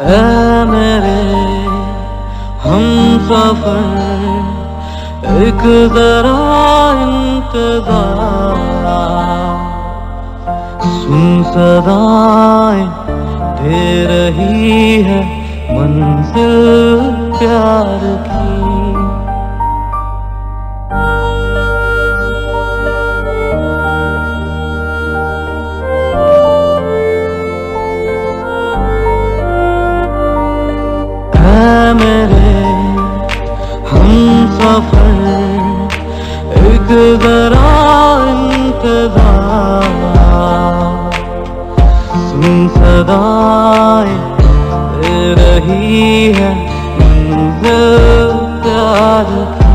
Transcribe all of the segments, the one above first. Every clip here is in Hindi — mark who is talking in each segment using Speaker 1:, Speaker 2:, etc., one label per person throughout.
Speaker 1: ऐ मेरे हमसफर, एक जरा इंतजार, सुन सदाएं दे रही है मंजिल प्यार की। है मेरे हमसफर, एक जरा इंतजार, सुन सदाएं दे रही है मंजिल प्यार की।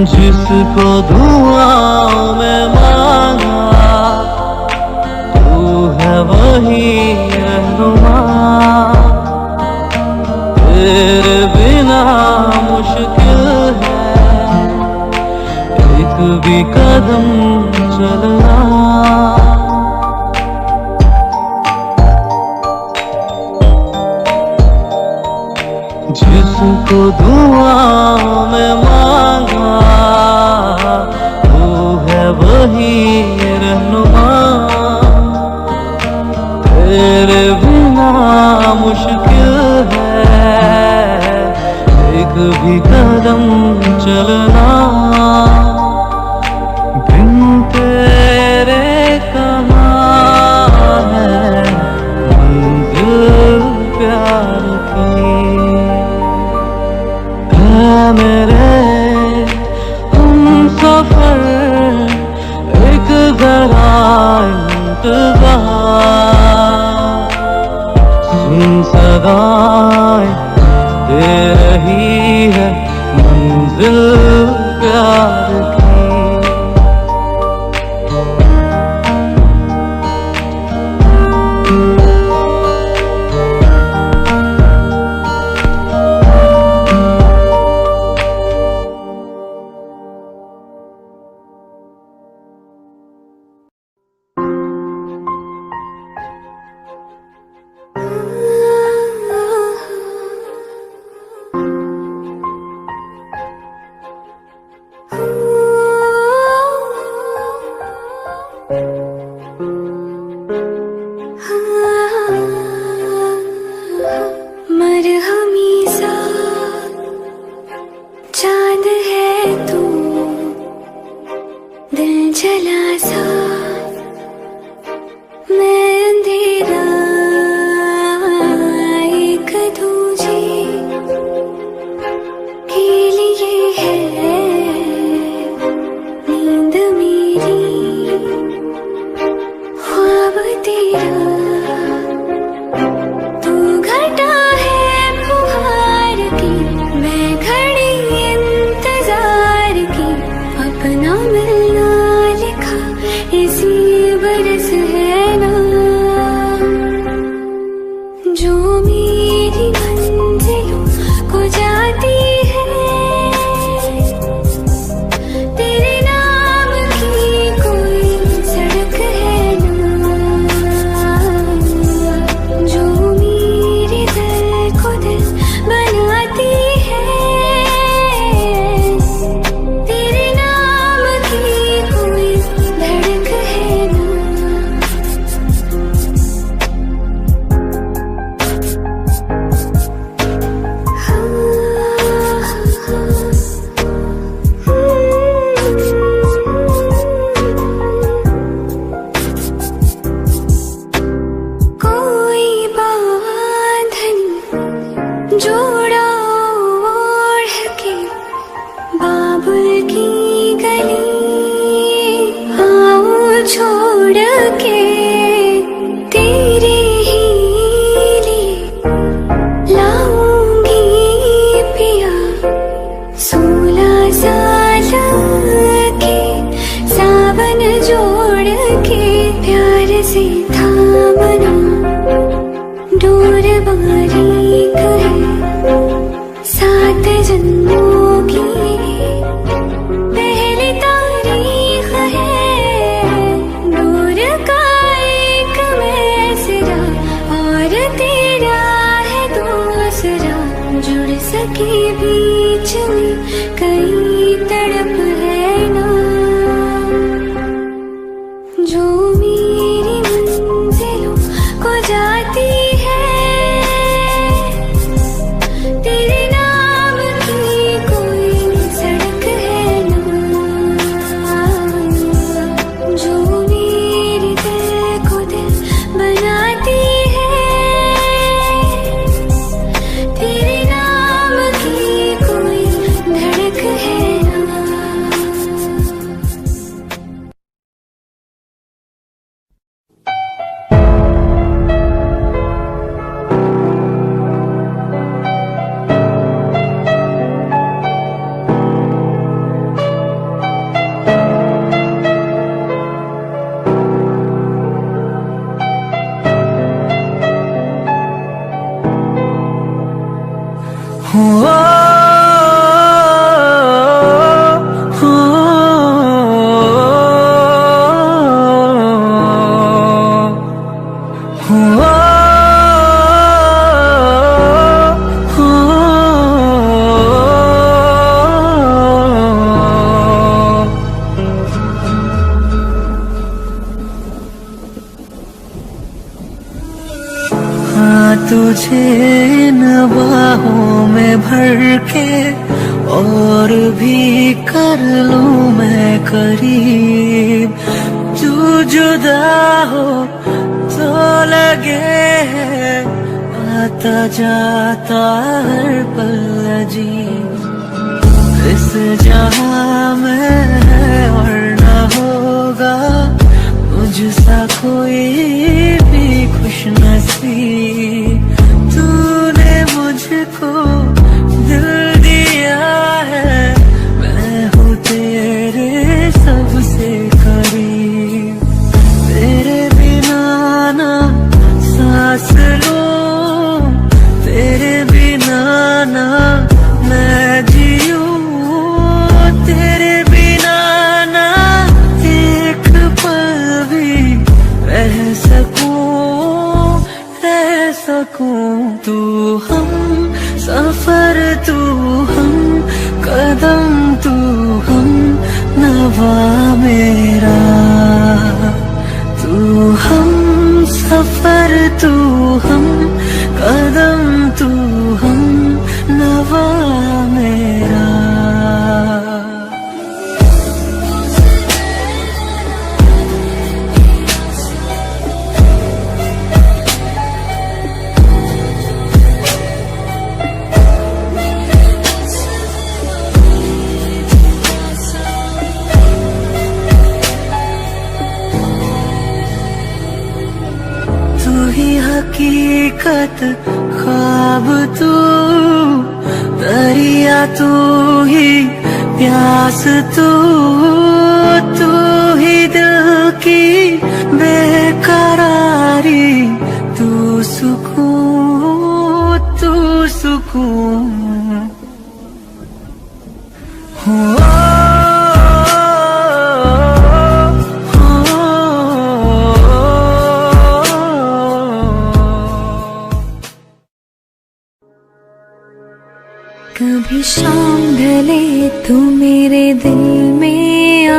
Speaker 1: जिसको दुआओं में मांगा, तू है वही रहनुमा। तेरे बिना मुश्किल है एक भी कदम चलना। जिसको दुआओं में मांगा, वही रहनुमा। तेरे बिना मुश्किल है एक भी कदम चलना। बिन तेरे कहाँ है मंजिल प्यार की। है मेरे हमसफर, एक जरा इंतजार, सुन सदाएं दे रही है मंजिल प्यार की।
Speaker 2: जन्मों की पहली तारीख है, नूर का एक मैसरा और तेरा है दूसरा, जुड़ सके बीच में कई तड़प है ना, जो मेरी मंजिलों को जाती है, तेरे नाम की कोई सड़क है ना, जो मेरे दिल को दिल बनाती है, तेरे नाम की कोई धड़क है ना।
Speaker 1: तुझे न बाहों में भर के और भी कर लूं मैं करीब, तू जुदा हो तो लगे है आता जाता हर पल अजीब, इस जहां में है और न होगा मुझसा कोई भी खुश नसीब, तूने मुझको दिल दिया है, मैं हूँ तेरे सबसे करीब, तेरे बिना ना सांस लूं, तेरे बिना ना मैं जीऊं, तेरे बिना ना एक पल भी रह सकूं, तू हम सफर, तू हम कदम, तू हम नवा मेरा, तू हम सफर, तू हम कदम, तू हम नवा मेरा। हकीकत ख्वाब तू, दरिया तू ही प्यास तू, तू ही दिल की बेकरारी, तू सुकून, तू सुकून हो।
Speaker 2: कभी शाम ढले तो मेरे दिल में आ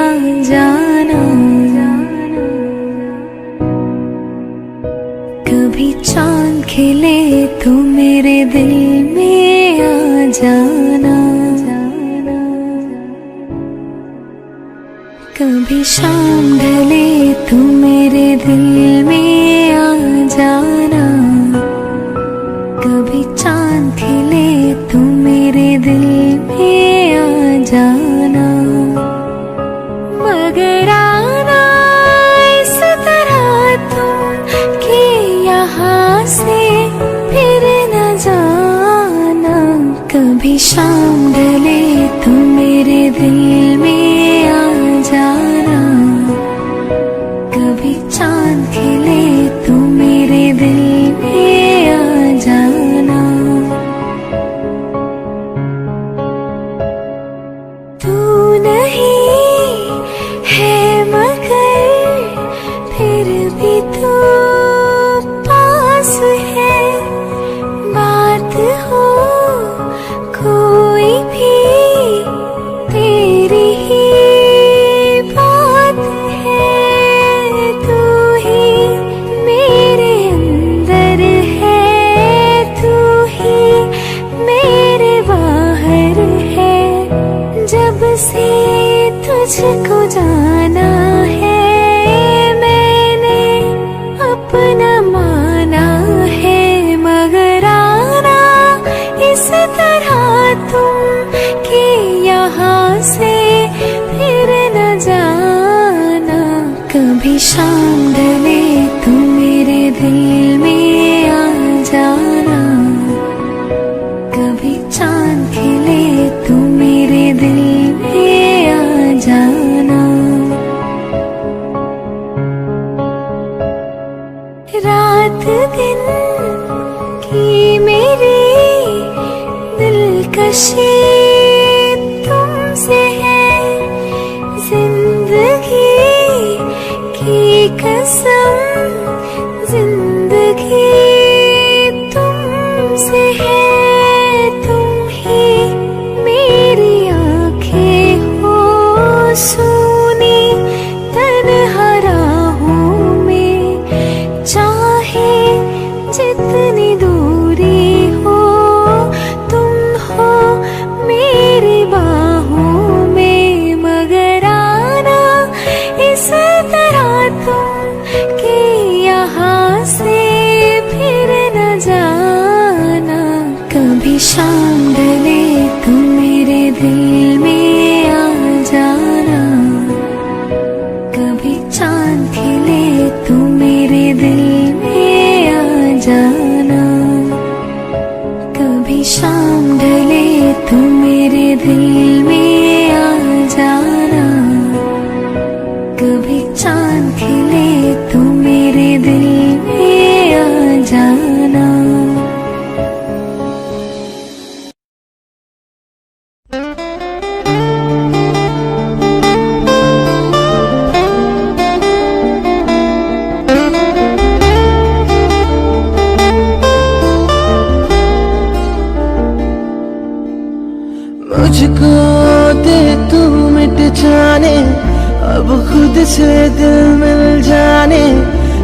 Speaker 2: जाना, कभी चांद खिले तो मेरे दिल में आ जाना, कभी शाम ढले तो मेरे दिल में आ जाना, कभी चांद खिले तो मेरे दिल में आ जाना, मगर आना इस तरह तुम कि यहाँ से फिर न जाना, कभी शाम ढले तो मेरे दिल में आ जाना, कभी चांद खिले तो मेरे दिल में आ जाना। तुझको जाना है, मैंने अपना माना है, मगर आना इस तरह तुम कि यहाँ से फिर न जाना। कभी शाम ढले तो मेरे दिल में आ जाना, कभी चांद खिले तो मेरे दिल में आ जाना। रात दिन की मेरी दिलकशी तुमसे है, जिंदगी की कसम जिंदगी तुमसे है। तुम ही मेरी आंखें हो सुनी, तन्हा राहों में चाहे जितनी दूरी हो, तुम हो मेरी बाहों में, मगर आना इस तरह तुम कि यहाँ से फिर न जाना। कभी शाम ढले तो मेरे दिल में आ जाना, कभी चांद खिले तो मेरे दिल में आ जाना, कभी शाम ढले तो मेरे दिल में आ जाना, कभी चांद खिले तो मेरे दिल में आ जाना।
Speaker 1: मुझको दे तू मिट जाने, अब खुद से दिल मिल जाने,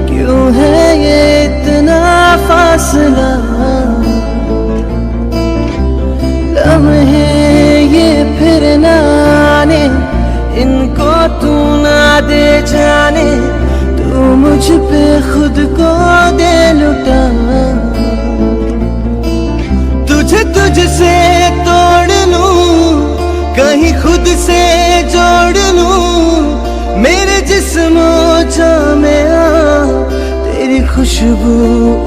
Speaker 1: क्यों है ये इतना फासला। लम्हे ये फिर न आने, इनको तू ना दे जाने, तू मुझ पे खुद को दे लुटा। तुझे तुझसे तोड़ लूं, कहीं खुद से जोड़ लूं, मेरे जिस्म जान में आ तेरी खुशबू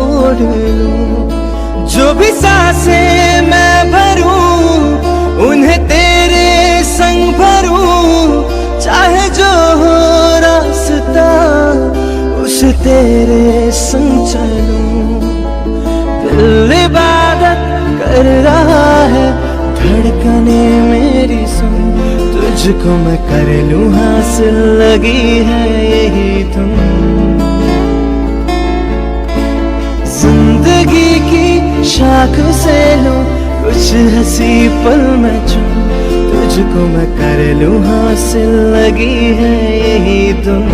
Speaker 1: ओढ़ लूं। जो भी सांसें मैं भरूं, उन्हें तेरे संग भरूं, चाहे जो हो रास्ता उसे तेरे संग चलूं। दिल इबादत कर रहा है, धड़कने मेरी सुन, तुझको मैं कर लूं हासिल, लगी है यही धुन। जिंदगी की शाख से लूं कुछ हंसी पल मैं चुन, तुझको मैं कर लूं हासिल, लगी है यही धुन।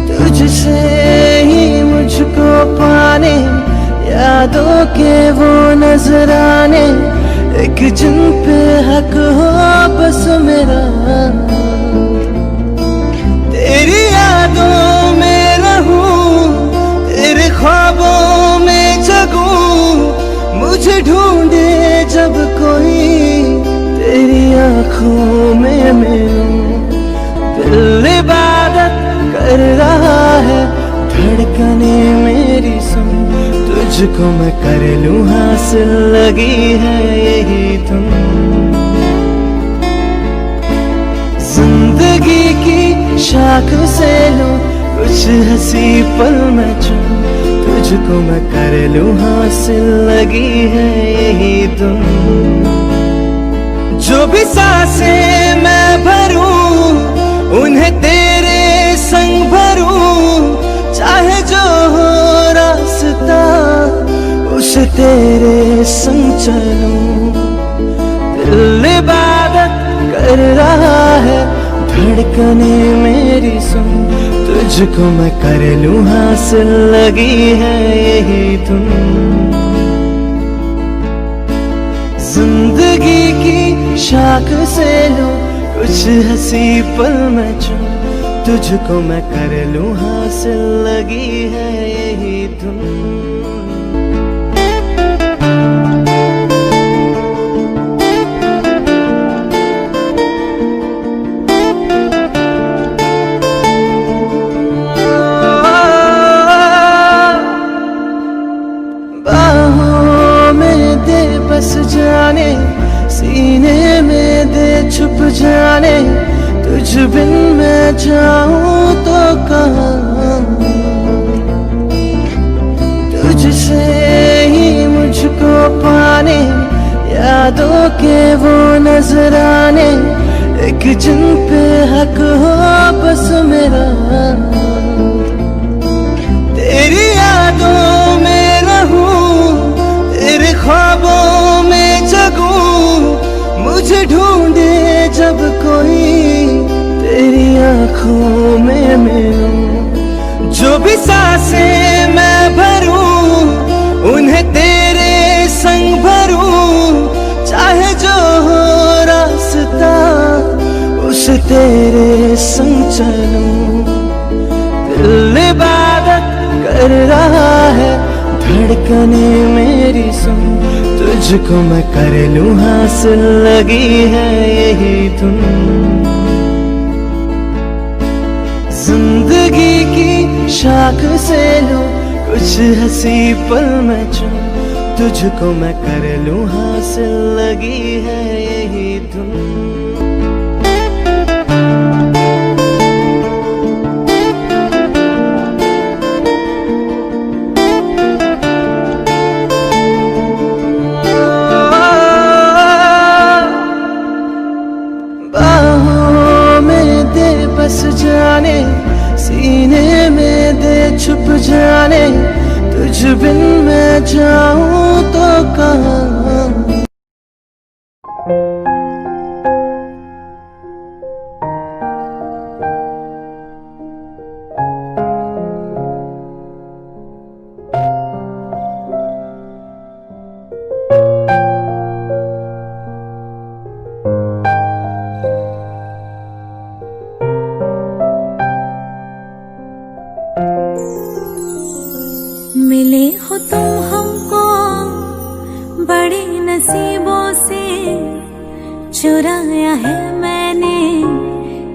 Speaker 1: तुझसे ही मुझको पाने, यादों के वो नजराने, एक जिन पे हक हो बस मेरा। तेरी यादों में रहूं, तेरे ख्वाबों में जगूं, मुझे ढूंढे जब कोई तेरी आंखों में मिलूं। दिल इबादत कर रहा है, धड़कने मेरी सुन, तुझको मैं कर लूं हासिल, लगी है यही धुन। जिंदगी की शाख से लूं कुछ हंसी पल मैं चुन, तुझको मैं कर लूं हासिल, लगी है यही धुन। जो भी सांसें मैं भरूं, उन्हें तेरे संग भरूं, चाहे जो हो रास्ता उसे तेरे संग चलूं। दिल इबादत कर रहा है, धड़कने मेरी सुन, तुझको मैं कर लूं हासिल, लगी है यही धुन। जिंदगी की शाख से लूं कुछ हंसी पल मैं चूं, तुझको मैं कर लूं हासिल, लगी है यही धुन। बस जाने सीने में दे छुप जाने, तुझ बिन मैं जाऊं तो कहाँ, तुझसे ही मुझको पाने, यादों के वो नजराने, एक जिन पे हक हो बस मेरा। तेरी यादों में रहूं, तेरे ख्वाबों में जगूं, मुझे ढूंढे जब कोई, तेरी आंखों में मिलूं। जो भी सांसें मैं भरूं, उन्हें तेरे संग भरूं, चाहे जो हो रास्ता उसे तेरे संग चलूं। दिल इबादत कर रहा है, धड़कने मेरी सुन, तुझको मैं कर लूं हासिल, लगी है यही धुन। जिंदगी की शाख से लूं कुछ हंसी पल मैं चूं, तुझको मैं कर लूं हासिल, लगी है यही धुन। बस जाने सीने में दे छुप जाने, तुझ बिन मैं जाऊं तो कहाँ।
Speaker 2: मिले हो तुम हमको बड़े नसीबों से, चुराया है मैंने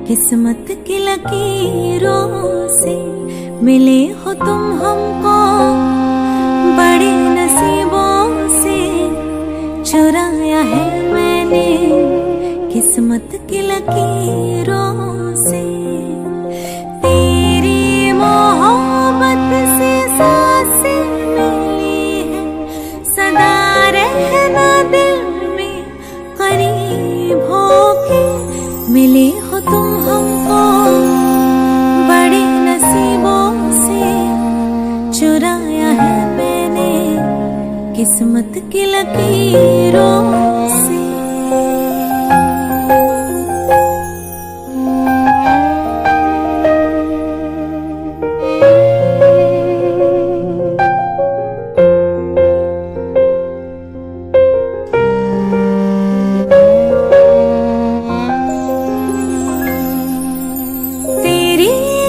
Speaker 2: किस्मत की लकीरों से। मिले हो तुम हमको बड़े नसीबों से, चुराया है मैंने किस्मत की लकीरों से। तेरी मोहब्बत से सांसें मिली है, सदा रहना दिल में करीब होके। मिले हो तुम हमको बड़े नसीबों से, चुराया है मैंने किस्मत की लकीरों से।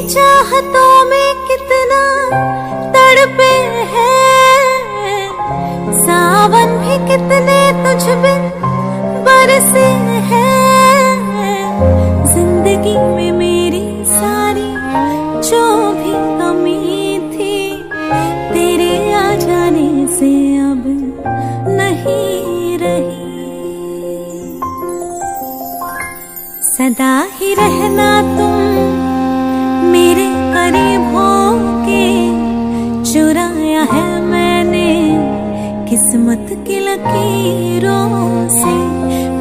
Speaker 2: चाहतों में कितना तड़पे हैं, सावन भी कितने तुझ बिन बरसे हैं। जिंदगी में मेरी सारी जो भी कमी थी, तेरे आ जाने से अब नहीं रही। सदा ही रहना तुम मेरे करीब होके, चुराया है मैंने किस्मत की लकीरों से।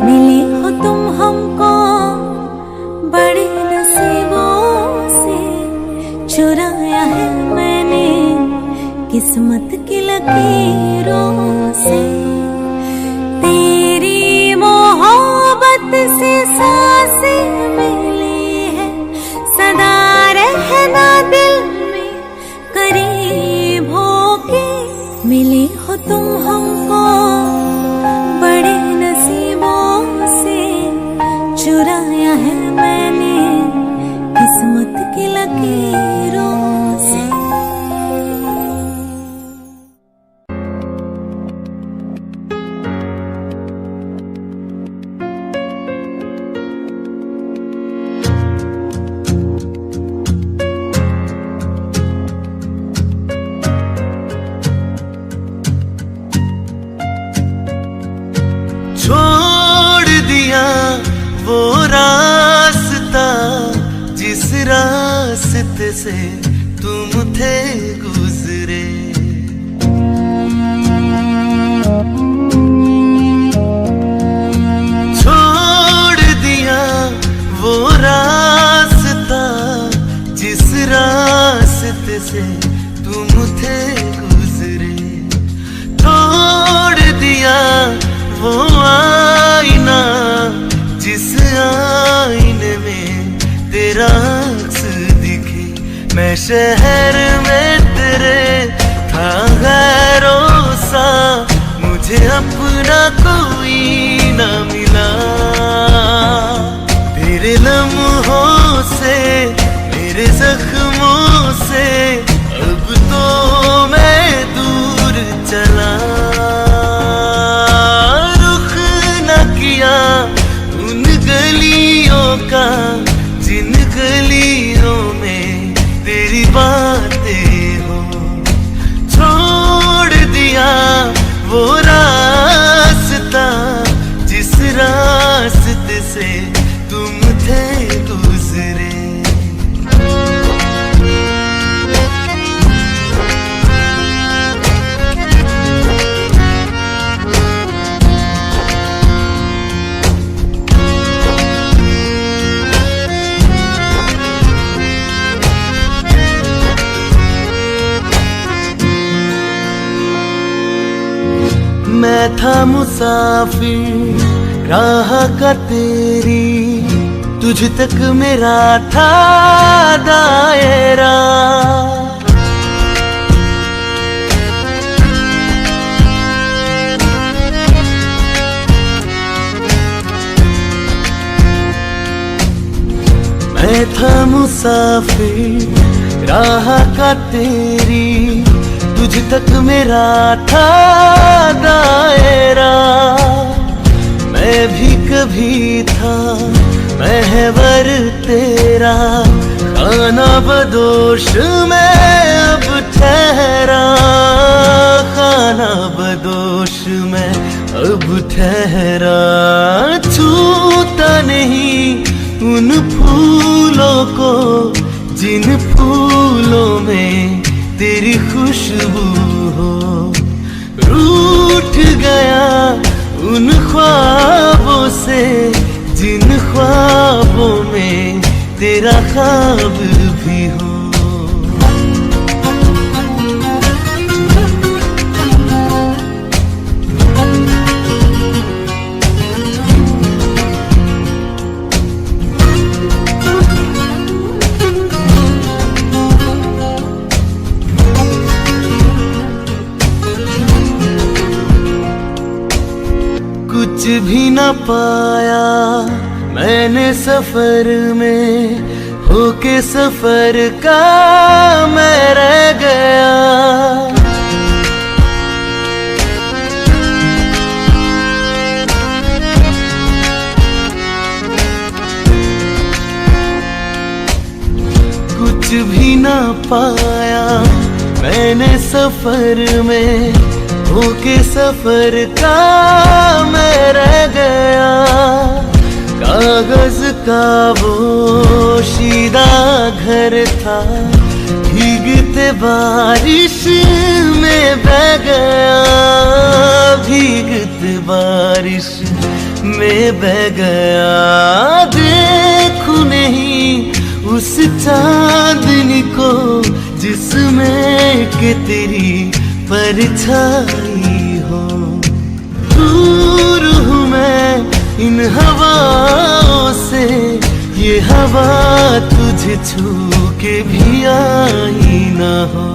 Speaker 2: मिले हो तुम हमको बड़े नसीबों से, चुराया है मैंने किस्मत की लकीरों से। तेरी मोहब्बत से सांसें मिली है, सदा रहना दिल में करीब होके। मिले हो तुम हमको बड़े नसीबों से, लकीरों से।
Speaker 1: छोड़ दिया वो रास्ता जिस रास्ते से तुम थे गुजरे। छोड़ दिया वो रास्ता जिस रास्ते से तुम थे गुजरे। छोड़ दिया वो आईना जिस आईने में तेरा अक्स दिखे। मैं शहर में तेरे था गैरों सा, मुझे अपना कोई ना मिला। तेरे लम्हों से मेरे जख्मों से अब तो मैं दूर चला। उन गलियों का जिन गलियों में तेरी बातें हो। छोड़ दिया वो रास्ता जिस रास्ते से तुम थे गुजरे। मैं था मुसाफिर राह का तेरी, तुझ तक मेरा था दायरा। मैं था मुसाफिर राह का तेरी, तुझ तक मेरा था दायरा। मैं भी कभी था महवर तेरा, खाना बदोश मैं अब ठहरा। खाना बदोश मैं अब ठहरा। छूता नहीं उन फूलों को जिन फूलों में तेरी खुशबू हो। रूठ गया उन ख्वाबों से जिन ख्वाबों में तेरा ख्वाब भी हो। कुछ भी न पाया मैंने सफर में, होके सफर का मैं रह गया। कुछ भी न पाया मैंने सफर में, होके सफर का मैं रह गया। कागज का वो शीदा घर था, भीगते बारिश में बह गया। भीगते बारिश में बह गया। देखूं नहीं उस चांदनी को जिसमें के तेरी परछाई हो। दूर हूँ मैं इन हवाओं से, ये हवा तुझे छू के भी आई ना हो।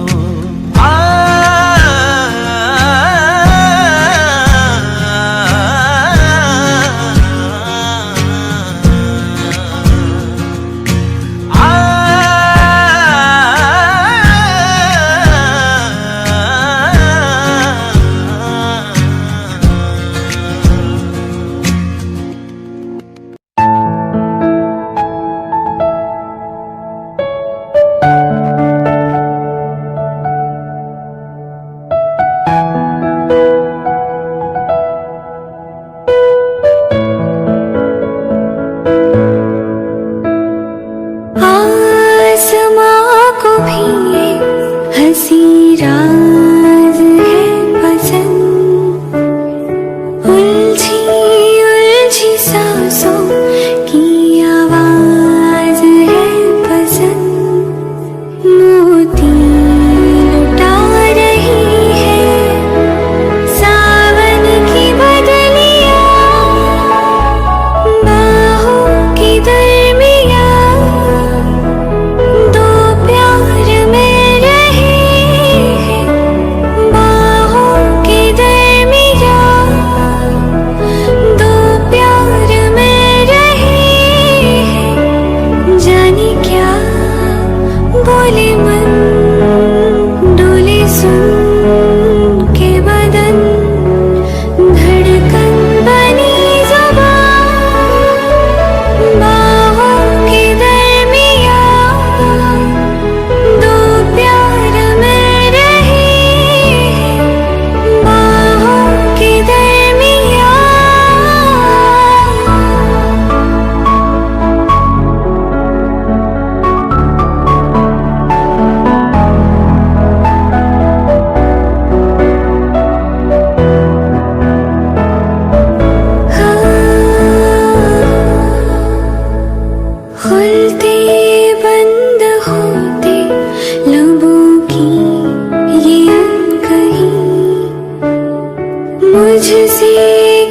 Speaker 2: मुझसे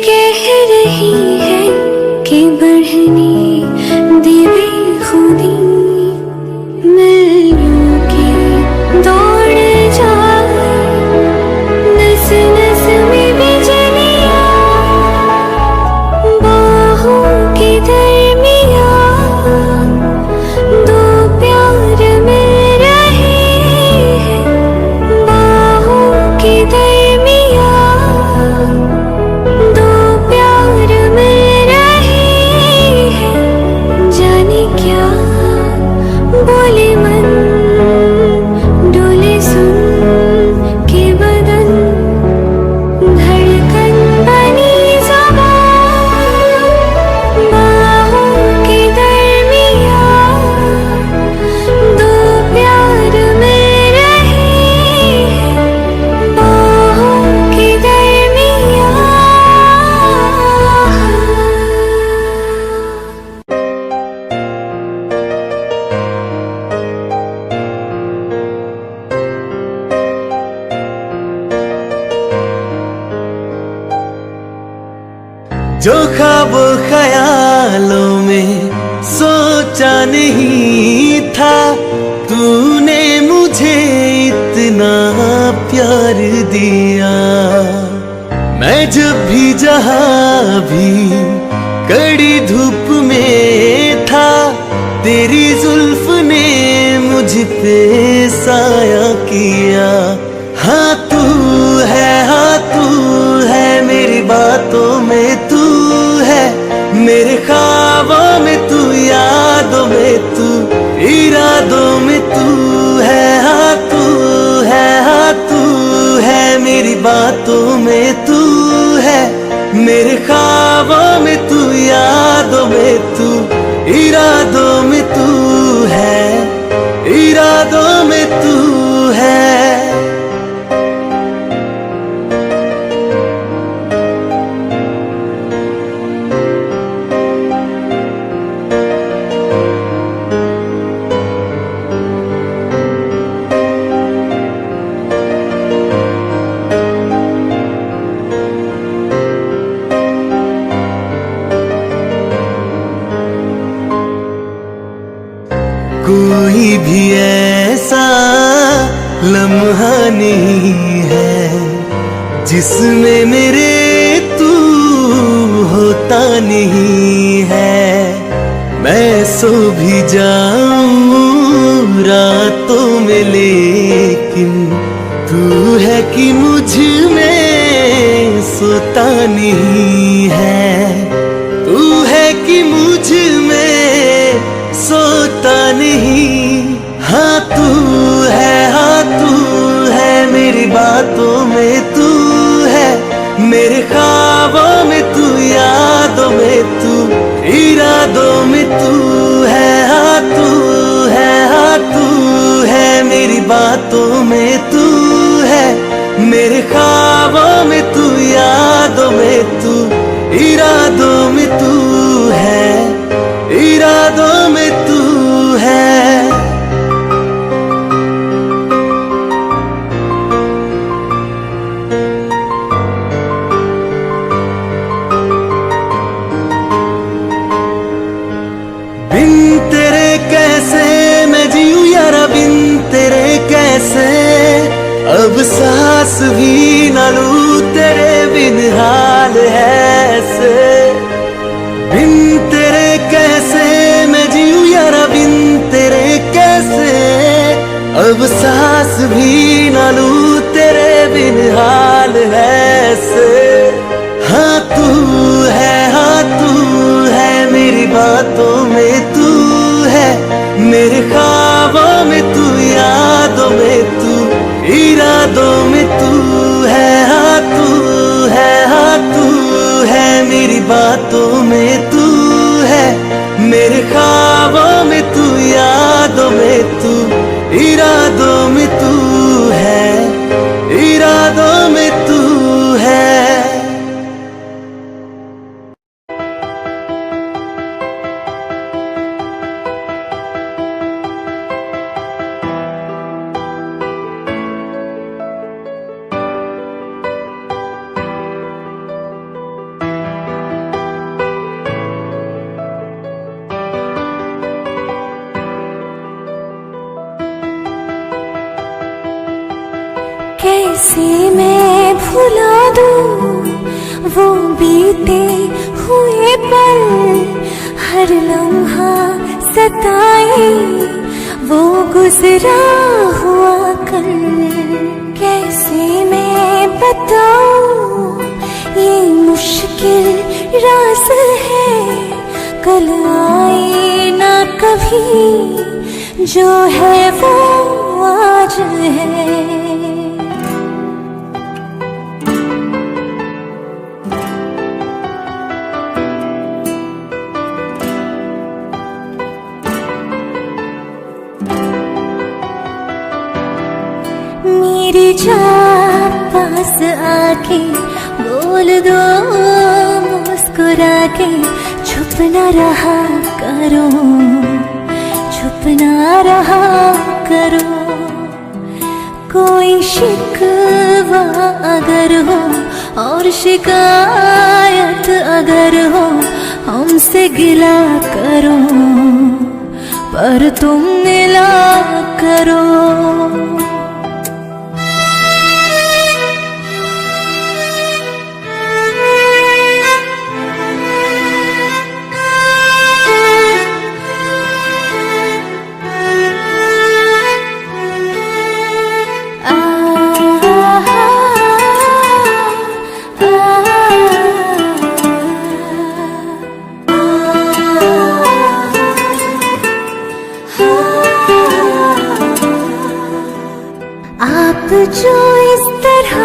Speaker 2: कह रही है कि बढ़ने दे बेखुदी, मिलने की दौड़ जाए नस नस में बिजलियां, बाहों के दरमियां दो प्यार मिल रहे हैं, बाहों के दरमियां दो प्यार मिल रहे हैं। जाने क्या बोले मन, डोले सुन के बदन, धड़कन बनी ज़बान, बाहों के दरमियां दो प्यार मिल रहे हैं, बाहों के दरमियां।
Speaker 1: जो ख्वाब ख्यालों में सोचा नहीं था, तूने मुझे इतना प्यार दिया। मैं जब भी जहां भी कड़ी धूप में था, तेरी जुल्फ ने मुझ पे साया किया। हाँ तू है मेरी बातों में तू है, मेरे ख्वाबों में तू, यादों में तू, इरादों में तू है। हाँ तू है मेरी बातों में तू है, मेरे ख्वाबों में तू, यादों में तू, इरादों में तू है, इरादों में तू है। कोई भी ऐसा लम्हा नहीं है जिसमें मेरे तू होता नहीं है। मैं सो भी जाऊं रातों में, लेकिन तू है कि मुझ में सोता नहीं है। तू है कि मुझ में सोता नहीं। हाँ तू है मेरी बातों में तू है, मेरे ख्वाबों में तू, यादों में तू, इरादों में तू है। हाँ तू है मेरी बातों में तू है, मेरे ख्वाबों में तू, यादों में तू, इरादों में तू है, इरादों में तू है। बिन तेरे कैसे मैं जीऊं यारा, बिन तेरे कैसे अब सांस भी ना लूं, तेरे बिन हाल है ऐसे। बिन तेरे कैसे मैं जीऊं यारा, बिन तेरे कैसे अब सांस भी ना लूं, तेरे बिन हाल है ऐसे। हाँ तू है मेरी बातों में तू है, मेरे ख्वाबों में तू, यादों में तू, इरादों में तू है। हाँ तू है मेरी बातों में तू है, मेरे ख्वाबों में तू, यादों में तू, इरादों में तू है, इरादों में तू है।
Speaker 2: भुला दूं वो बीते हुए पल, हर लम्हा सताए वो गुजरा हुआ कल। कैसे मैं बताऊं ये मुश्किल राज है, कल आए ना कभी जो है वो आज है। मेरी जान पास आके बोल दो मुस्कुरा के, छुप ना रहा करो, छुप ना रहा करो। कोई शिकवा अगर हो और शिकायत अगर हो, हमसे गिला करो पर तुम मिला करो। आप जो इस तरह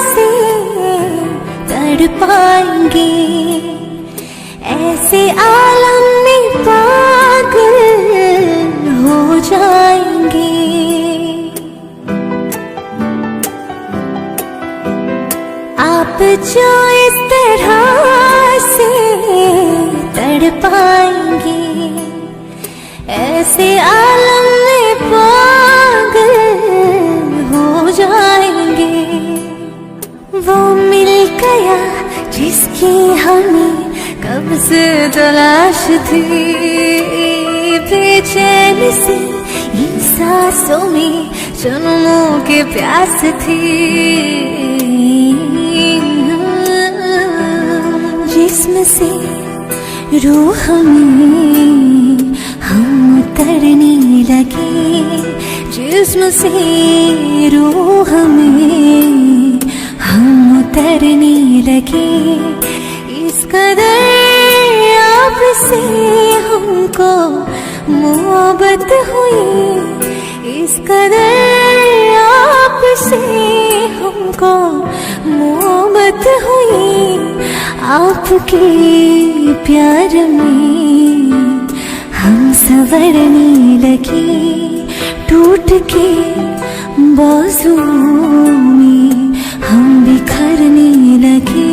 Speaker 2: से तड़पाएंगे, ऐसे आलम में पागल हो जाएंगे। आप जो इस तरह से तड़पाएंगे, ऐसे आलम में पागल हो जाएंगे। वो मिल गया जिसकी हमें कब से तलाश थी, बेचैन सी इन सांसों में जन्मों के प्यास थी। जिस्म से रूह में हम उतरने लगे, जिस्म से रूह में हम उतरने लगे। इस कदर आपसे हमको मोहब्बत हुई, इस कदर आपसे हमको मोहब्बत हुई। आपके प्यार में हम संवरने लगे, टूट के बाजुओं में हम बिखरने लगे।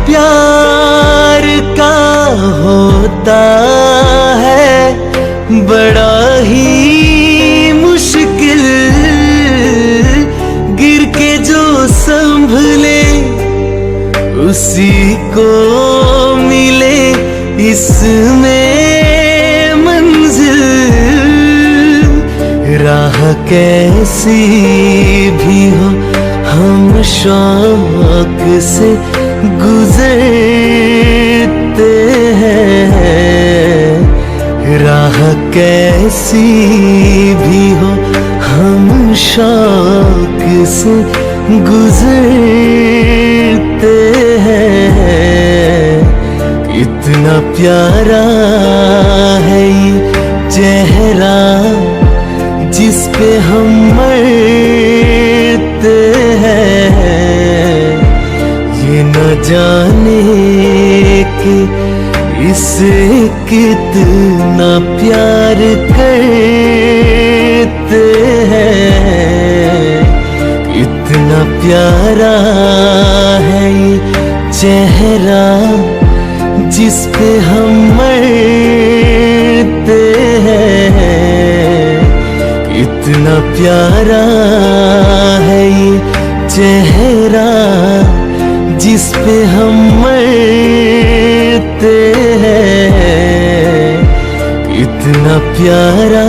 Speaker 1: प्यार का होता है बड़ा ही मुश्किल, गिर के जो संभले उसी को मिले इसमें मंजिल। राह कैसी भी हो हम शौक से गुजरते हैं। राह कैसी भी हो हम शौक से गुजरते हैं। इतना प्यारा है ये चेहरा जिस पे हम मरते हैं। ये न जाने कि इसे कितना प्यार करते हैं। इतना प्यारा है ये चेहरा जिस पे हम मरते हैं। इतना प्यारा है ये चेहरा जिस पे हम मरते हैं। इतना प्यारा।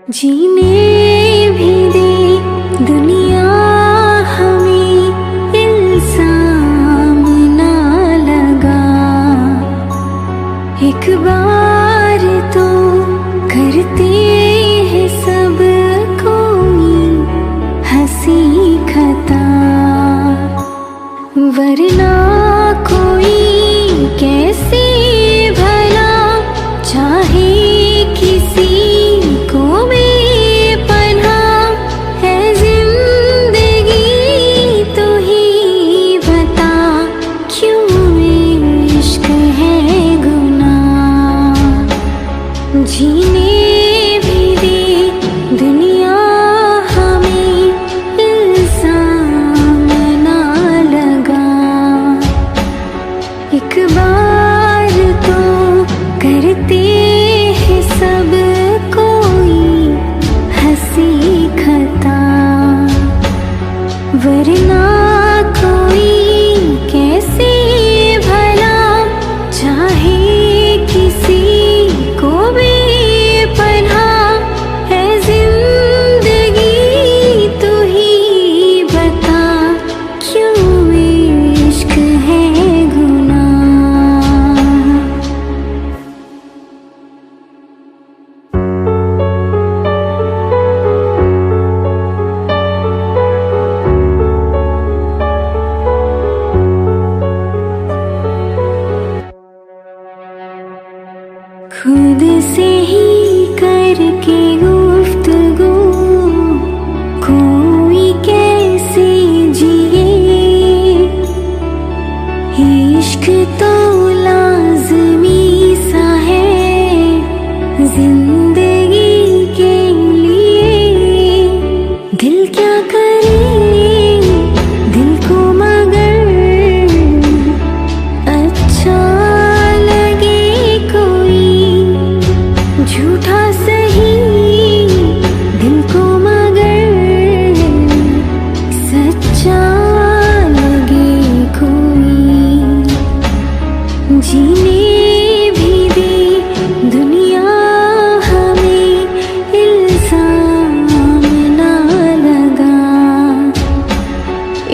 Speaker 2: जीने भी दे दुनिया हमें इल्जाम ना लगा। एक बार तो करते हैं सब कोई हंसी खता, वरना कोई कैसे भला चाहे किसी को बेपनाह है जिंदगी। तो ही बता क्यों इश्क है गुनाह। जीने भी दे दुनिया हमें इल्जाम ना लगा। एक बार तो करते हैं सब कोई हंसी खता, वरना कोई कैसे भला चाहे किसी को बेपनाह है जिंदगी। तो ही बता क्यों इश्क है गुनाह। खुद से ही करके गुफ्तगू कोई कैसे जिए। इश्क तो लाज़मी सा है जिंदगी के लिए। दिल क्या करे दिल को मगर अच्छा लगे कोई झूठा सही दिल को मगर सच्चा लगे कोई। जीने भी दे दुनिया हमें इल्जाम ना लगा।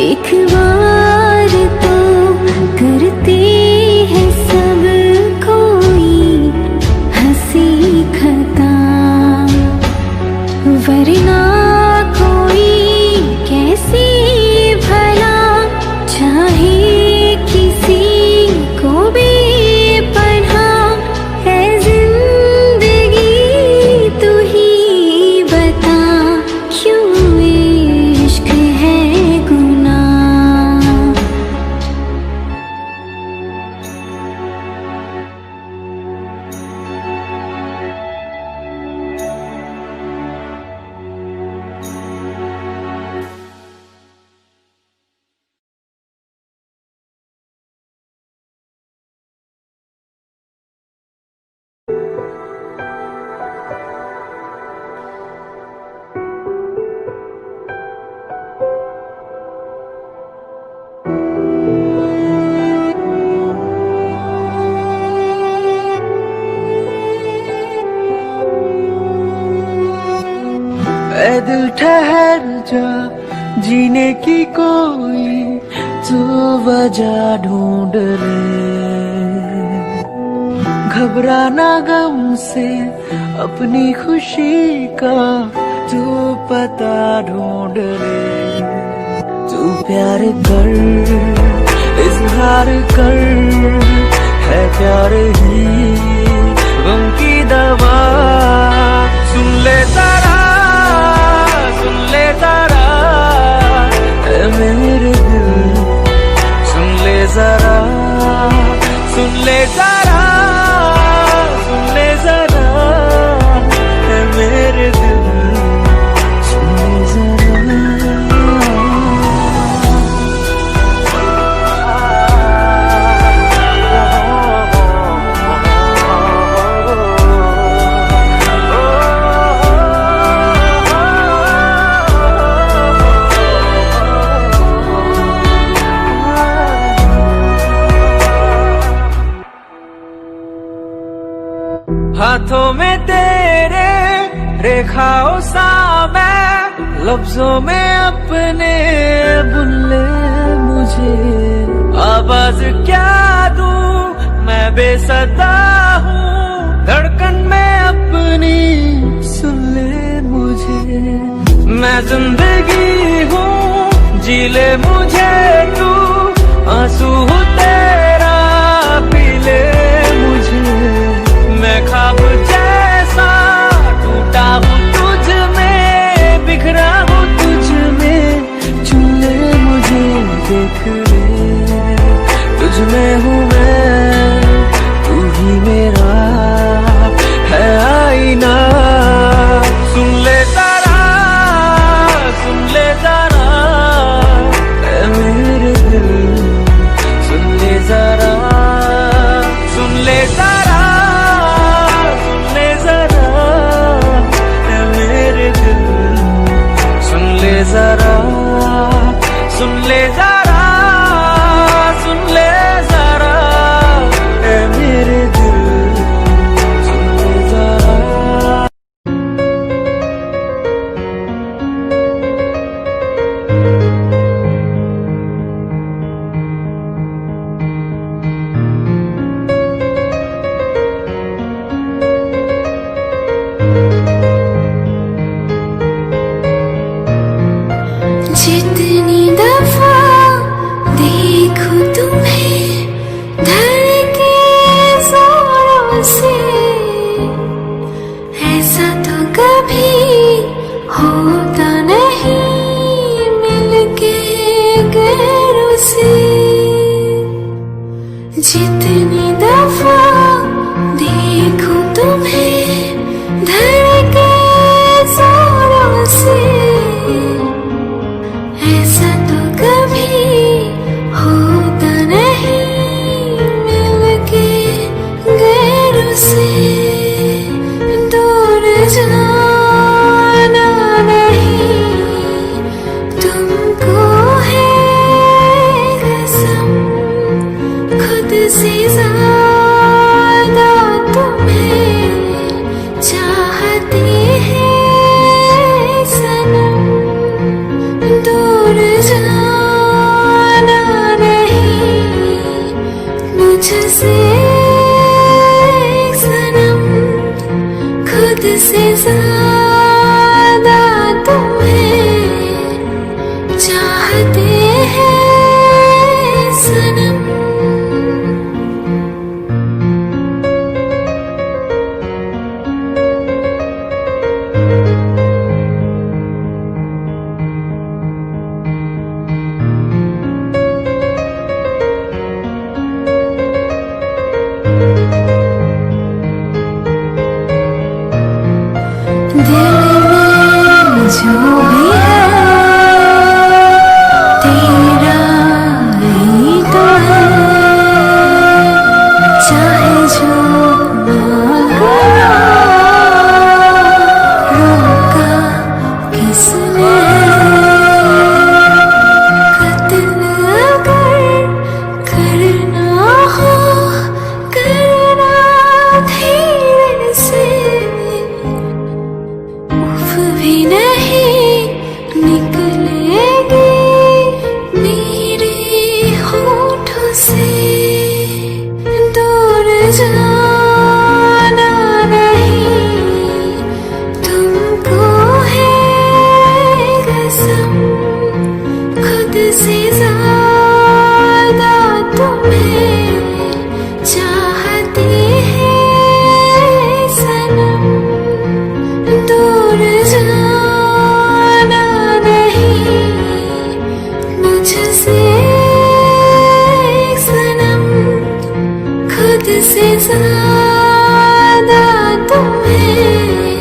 Speaker 2: एक बार तो करते हैं सब कोई हंसी खता, वरना कोई कैसे भला चाहे किसी को बेपनाह है जिंदगी। तू ही बता क्यों इश्क है गुनाह।
Speaker 1: ऐ दिल ठहर जा, जीने की कोई तो वजह ढूंढ ले। घबराना गम से अपनी खुशी का तू पता ढूंढ ले। तू प्यार कर इस इजहार कर, है प्यार ही गम की दवा। सुन ले तारा, सुन ले तारा, है मेरे दिल, सुन ले जरा, सुन ले जरा, सुन ले जरा, है मेरे दिल, सुन ले जरा। हाथों में तेरे रेखाओं सा मैं, लफ्जों में अपने बुन ले मुझे। आवाज क्या दूं मैं बेसदा हूँ, धड़कन में अपनी सुन ले मुझे। मैं जिंदगी हूँ जी ले मुझे तू, आंसू हूँ तेरा पी ले मुझे। मैं ख्वाब जैसा टूटा हूँ तुझ में, बिखरा हूँ तुझ में, चुन ले मुझे, देख ले तुझ में हूँ मैं, तू ही मेरा है आईना। सुन ले तारा, सुन ले तारा, है मेरे दिल, सुन ले जरा, सुन ले तारा, जरा सुन ले जरा, सुन ले जरा, ए मेरे दिल, सुन ले जरा।
Speaker 2: जितनी दफा देखूं तुम्हें धड़के जोरों से, ऐसा तो कभी होता नहीं मिलके गैरों से। जितनी दफा देखूं तुम्हें धड़के जोरों से, ऐसा तो कभी होता नहीं मिलके गैरों से। दूर जाना नहीं तुमको है कसम, खुद से ज्यादा तुम्हें चाहते हैं सनम। दूर जाना नहीं मुझसे सनम, खुद से ज्यादा तुम्हें चाहते हैं सनम। से ज्यादा तुम्हें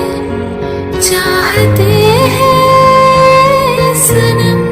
Speaker 2: चाहते हैं सनम।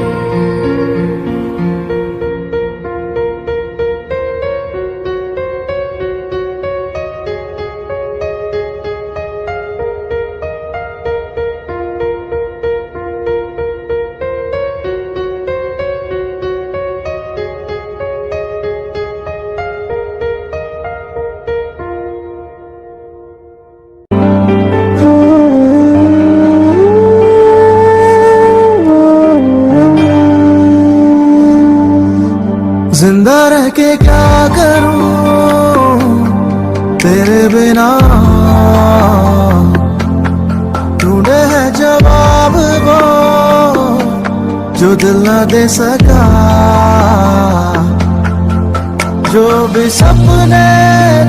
Speaker 1: जिंदा रह के क्या करूं तेरे बिना, ढूंढे है जवाब वो जो दिल न दे सका। जो भी सपने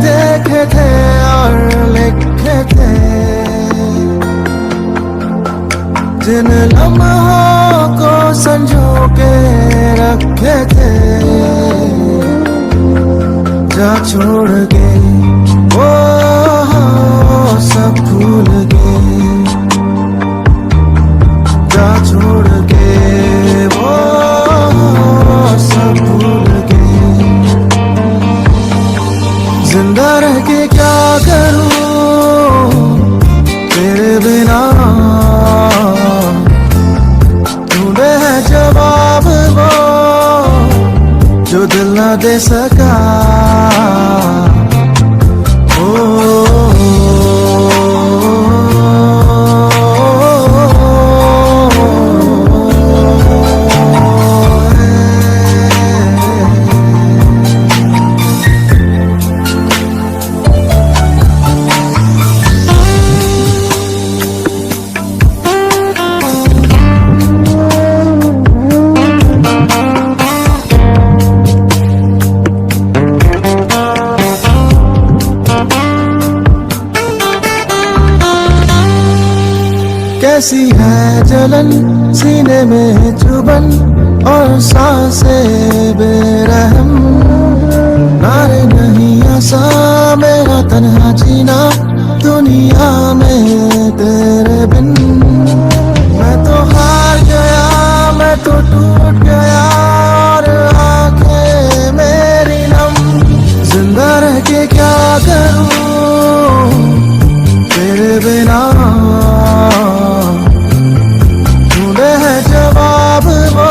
Speaker 1: देखे थे और लिखे थे, जिन लम्हों को संजो के रखे थे, जा छोड़ के वो सब भूल गए। जा छोड़ के वो सब भूल गए। जिंदा रह के क्या करूं तेरे बिना, ढूंढे है जवाब वो जो दिल न दे सका। कैसी है जलन सीने में चुभन और सांसें बेरहम। नारे नहीं आसा मेरा तन्हा जीना दुनिया में तेरे बिन। मैं तो हार गया, मैं तो टूट गया और आंखें मेरी नम। जिंदा रह के क्या करूं तेरे बिना, जवाब वो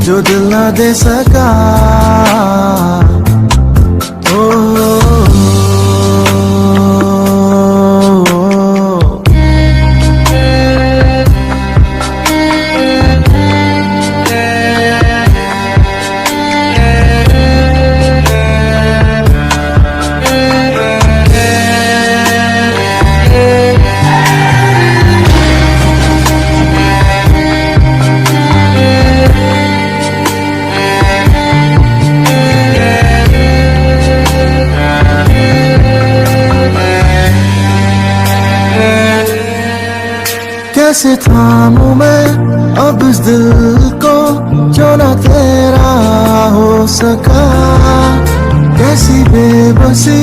Speaker 1: जो दिल न दे सका। कैसे थामूं मैं अब इस दिल को जो न तेरा हो सका। कैसी बेबसी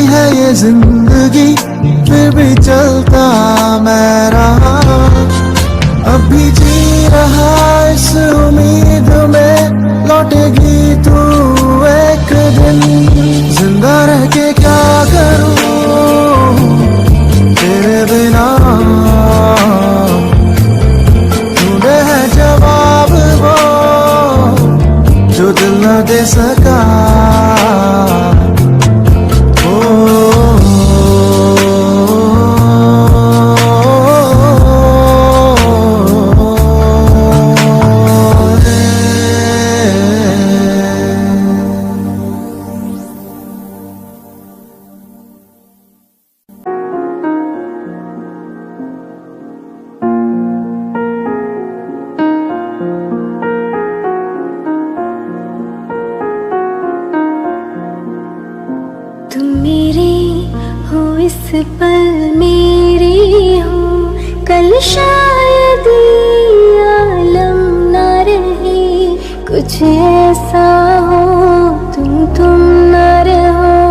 Speaker 1: है ये जिंदगी फिर भी चलता मैं रहा। अब भी जी रहा इस उम्मीद में लौटेगी तू एक दिन। जिंदा रह के क्या करूं तेरे बिना, ढूंढे है जवाब वो जो दिल न दे सका।
Speaker 2: इस पल मेरी हो, कल शायद ये आलम ना रहे। कुछ ऐसा हो तुम ना रहो।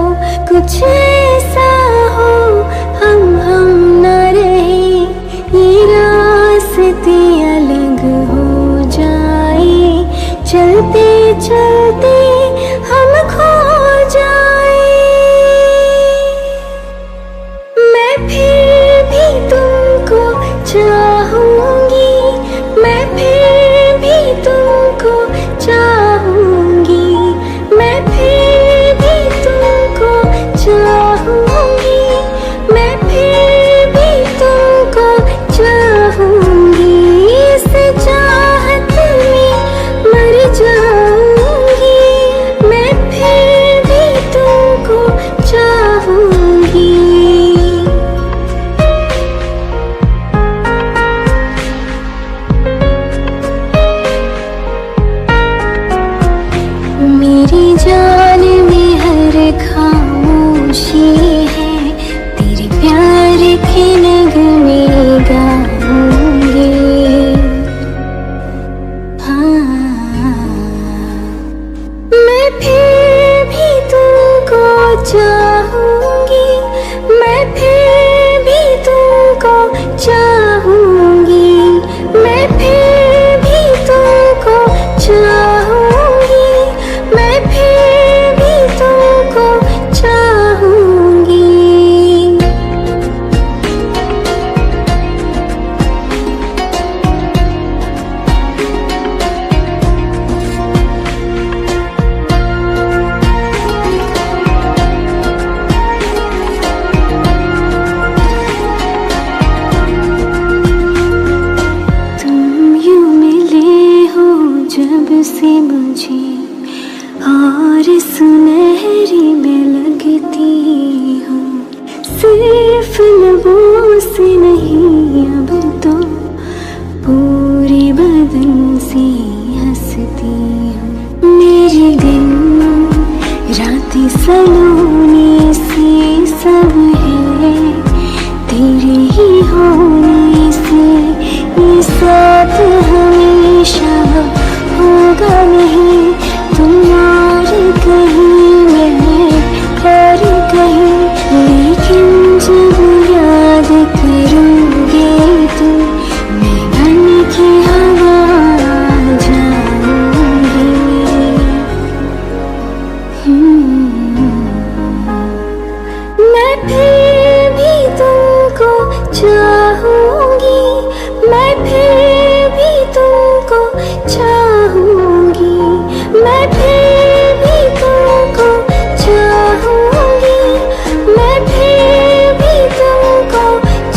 Speaker 2: चाहूंगी, मैं फिर भी तुमको चाहूंगी, मैं फिर भी तुमको चाहूंगी, मैं फिर भी तुमको चाहूंगी। जब से मुझे और सुनहरी में लगती हूँ, सिर्फ लबों से नहीं अब तो पूरे बदन से हंसती हूँ। मेरे दिन रातें सलोने से सब है तेरे ही होने से, ये साथ हमेशा होगा नहीं, तुम और कहीं मैं और कहीं, लेकिन जब याद करोगे तुम, मैं बन के हवा जाऊंगी। मैं फिर भी तुमको चाहूंगी, मैं फिर भी तुमको चाहूंगी, मैं फिर भी तुमको चाहूंगी, मैं फिर भी तुमको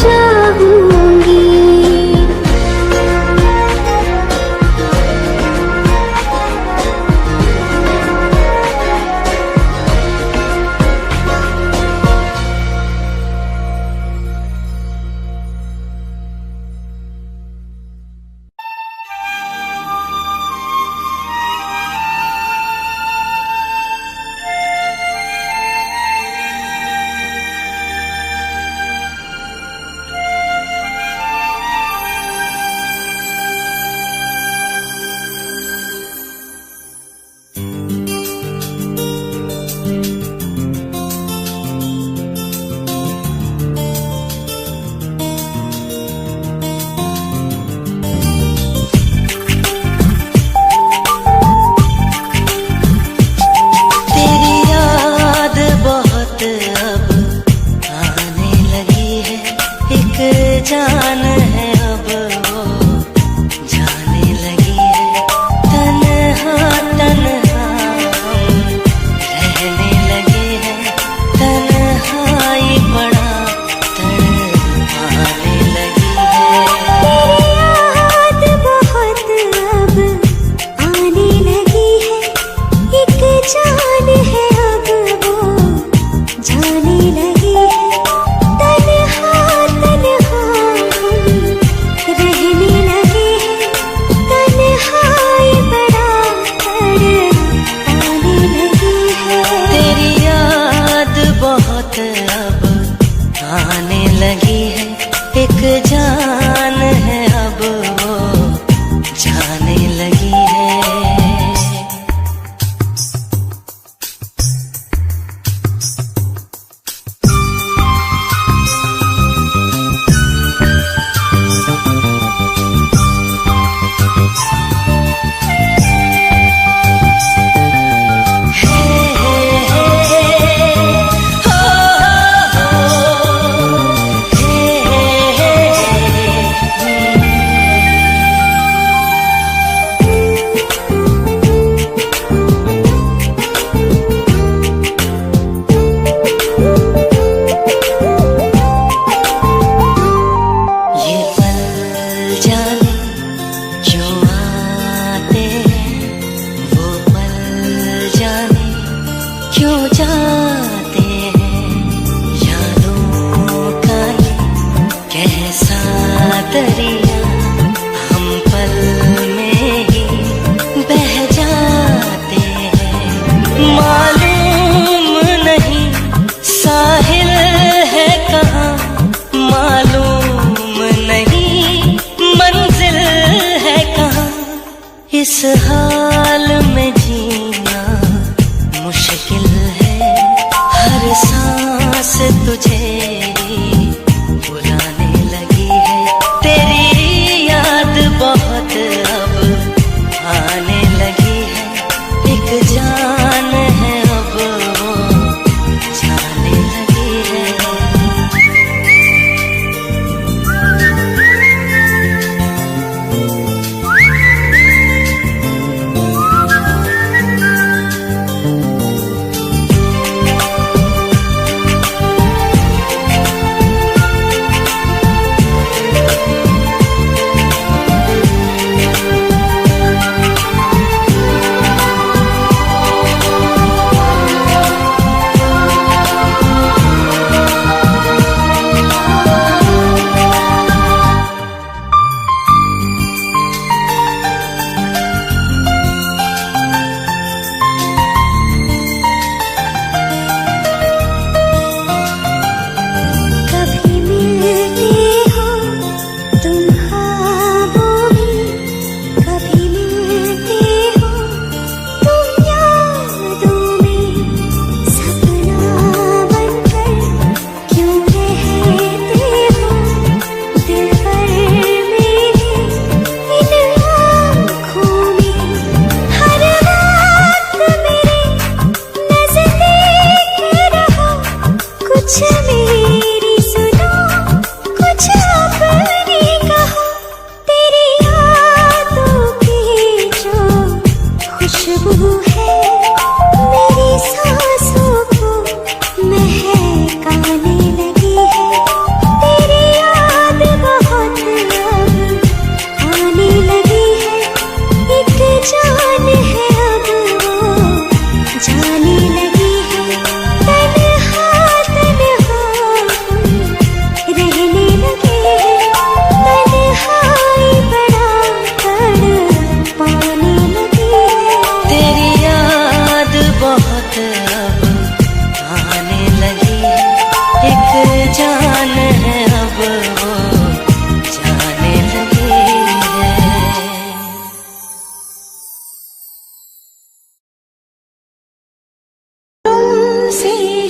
Speaker 2: चाहूंगी।
Speaker 1: जान है अब वो जाने लगी है, तन्हा तन्हा हम रहने लगे हैं, तन्हाई बड़ा तड़पाने लगी है।
Speaker 2: तेरी याद बहुत अब आने लगी है, एक जान है अब वो जाने लगी है,
Speaker 1: आने लगी है, एक जान है अब वो जाने लगी है। इस हाल में जीना मुश्किल है, हर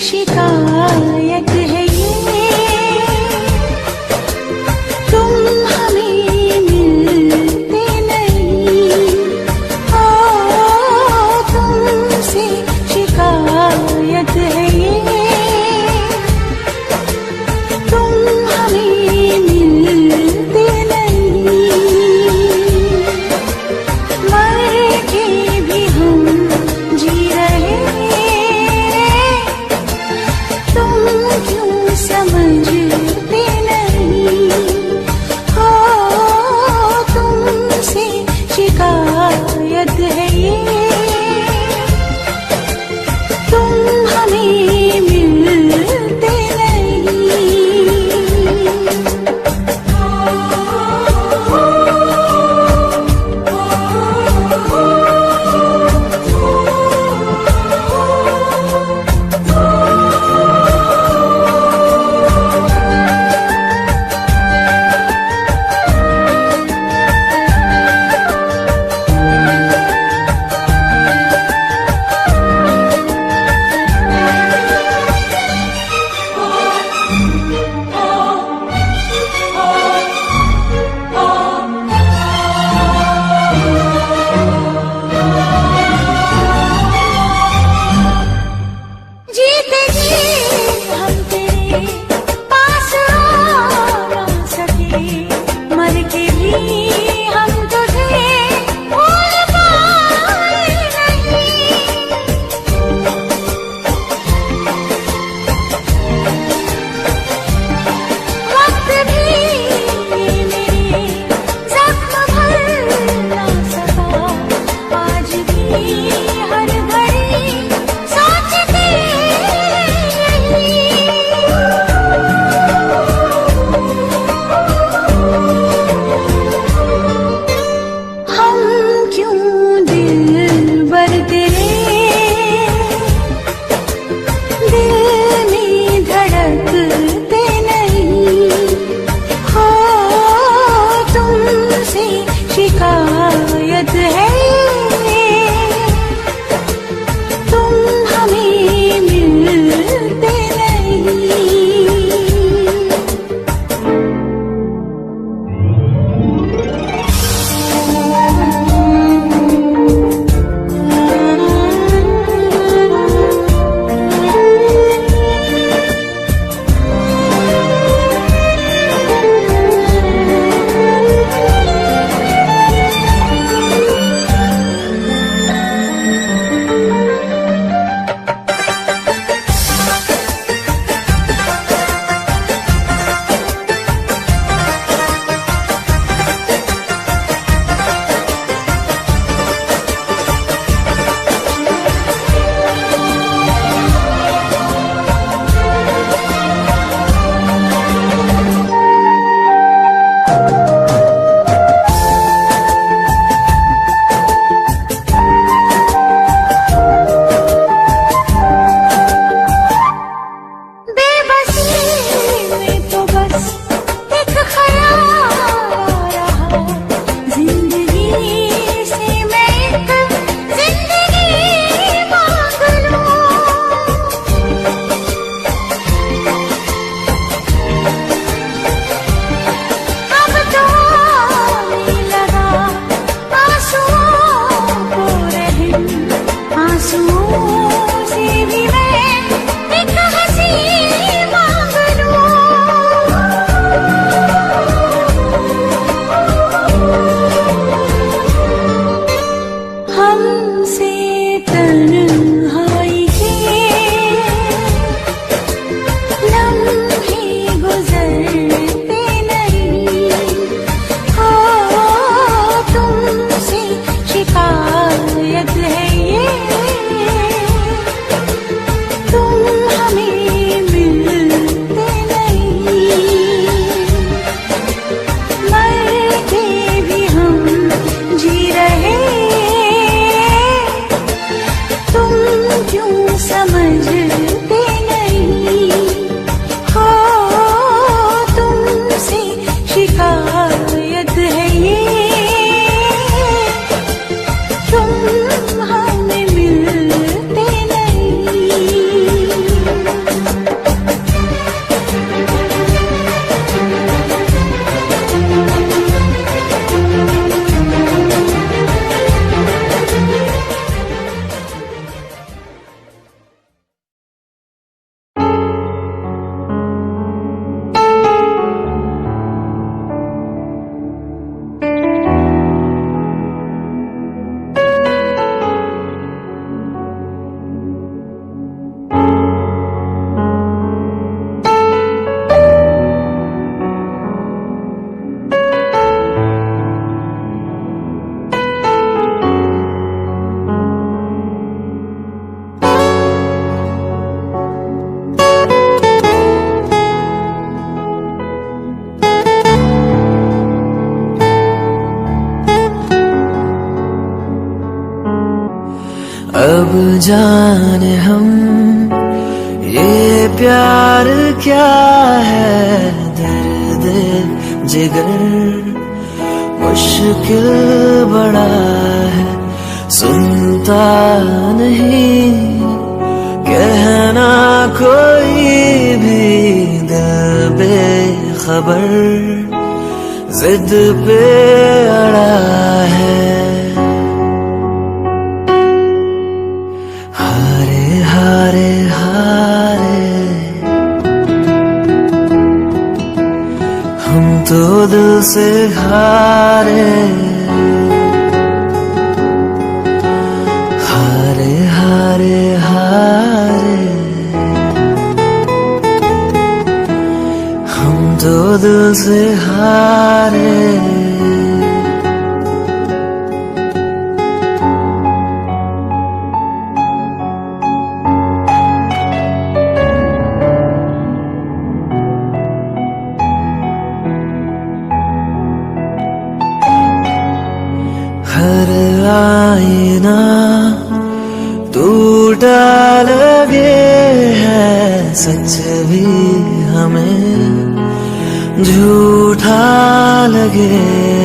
Speaker 2: शिकायत है ये, तुम हमें मिलते नहीं। ओ तुमसे शिकायत है ये, तुम हमें मिलते नहीं। मर के भी हम जी रहे, तुम क्यों समझते नहीं। हो तुमसे शिकायत है ये, तुम हमें मिलते नहीं।
Speaker 1: जाने हम ये प्यार क्या है, दर्द जिगर मुश्किल बड़ा है, सुनता नहीं कहना कोई भी, दिल बेखबर जिद पे अड़ा है। हारे हारे हारे हम तो दिल से हारे, हारे हारे हारे हम तो दिल से हारे। हर आईना टूटा लगे है, सच भी हमें झूठा लगे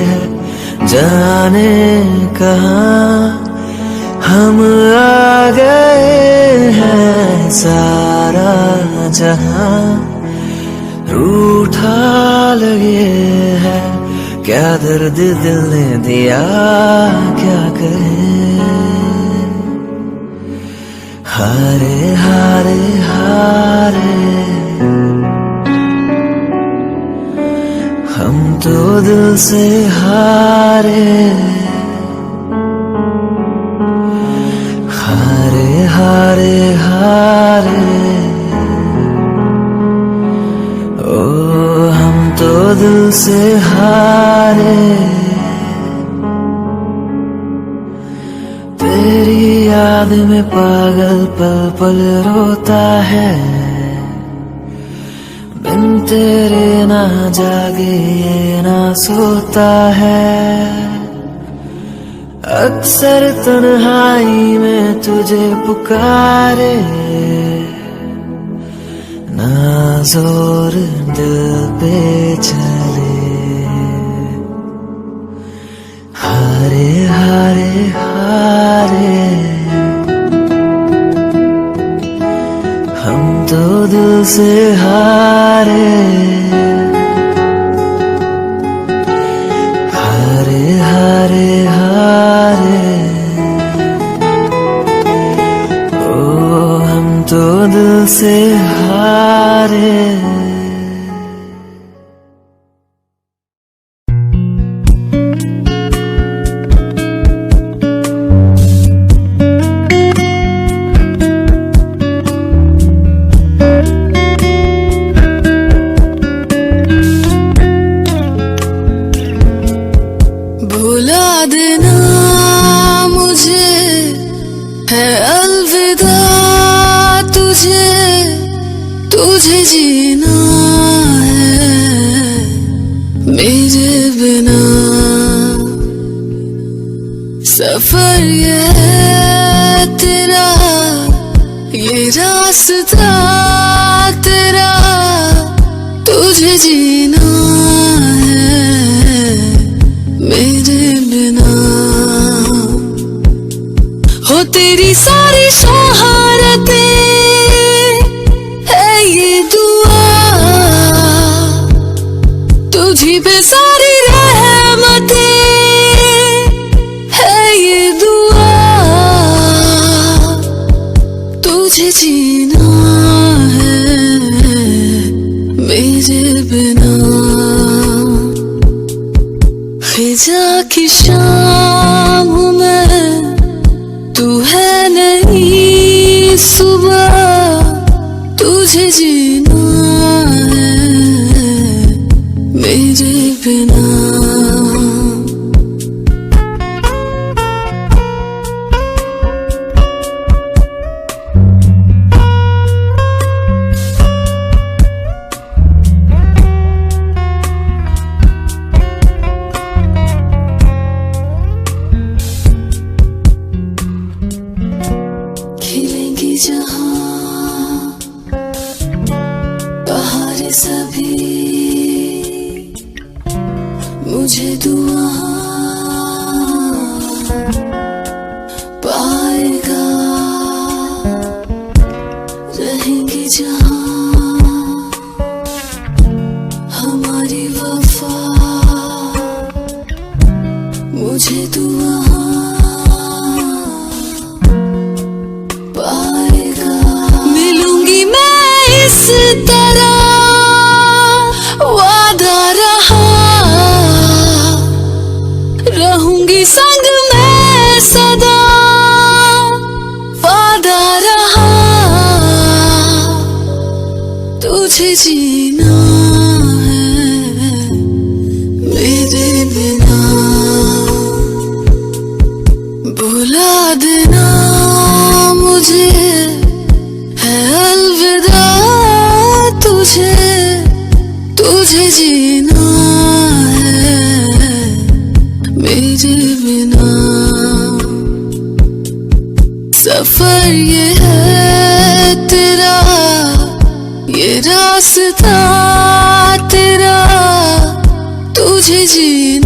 Speaker 1: है, जाने कहाँ हम आ गए हैं, सारा जहां रूठा लगे है, क्या दर्द दिल ने दिया क्या कहें। हारे हारे हारे हम तो दिल से हारे, हारे हारे हारे ओ हम तो दिल से हारे। तेरी याद में पागल पल पल रोता है, बिन तेरे ना जागे ये ना सोता है, अक्सर तन्हाई में तुझे पुकारे, ना जोर दिल पे चले। हारे हारे हारे हम तो दिल से हारे, हारे हारे हारे ओ हम तो दिल से हारे।
Speaker 2: भुला देना मुझे है अलविदा, तुझे तुझे जीना है मेरे बिना। सफर ये है तेरा, ये रास्ता तेरा, तुझे जीना है मेरे बिना। हो तेरी सारी शहारतें है ये दुआ, तुझी पे सारी रहमतें है ये दुआ, तुझे जीना है मेरे बिना। खिजा की शाम हूँ मैं, तू है नहीं सुबह, तुझे जीना है मेरे बिना। सभी मुझे दुआ पाएगा, रहेंगे जहां हमारी वफा, मुझे दुआ पाएगा। मिलूंगी मैं इस तरह वादा रहा, रहूंगी संग में सदा वादा रहा, तुझे जीना है मेरे बिना, भुला देना मुझे है अलविदा, तुझे तुझे जीना है मेरे बिना। सफर ये है तेरा, ये रास्ता तेरा, तुझे जीना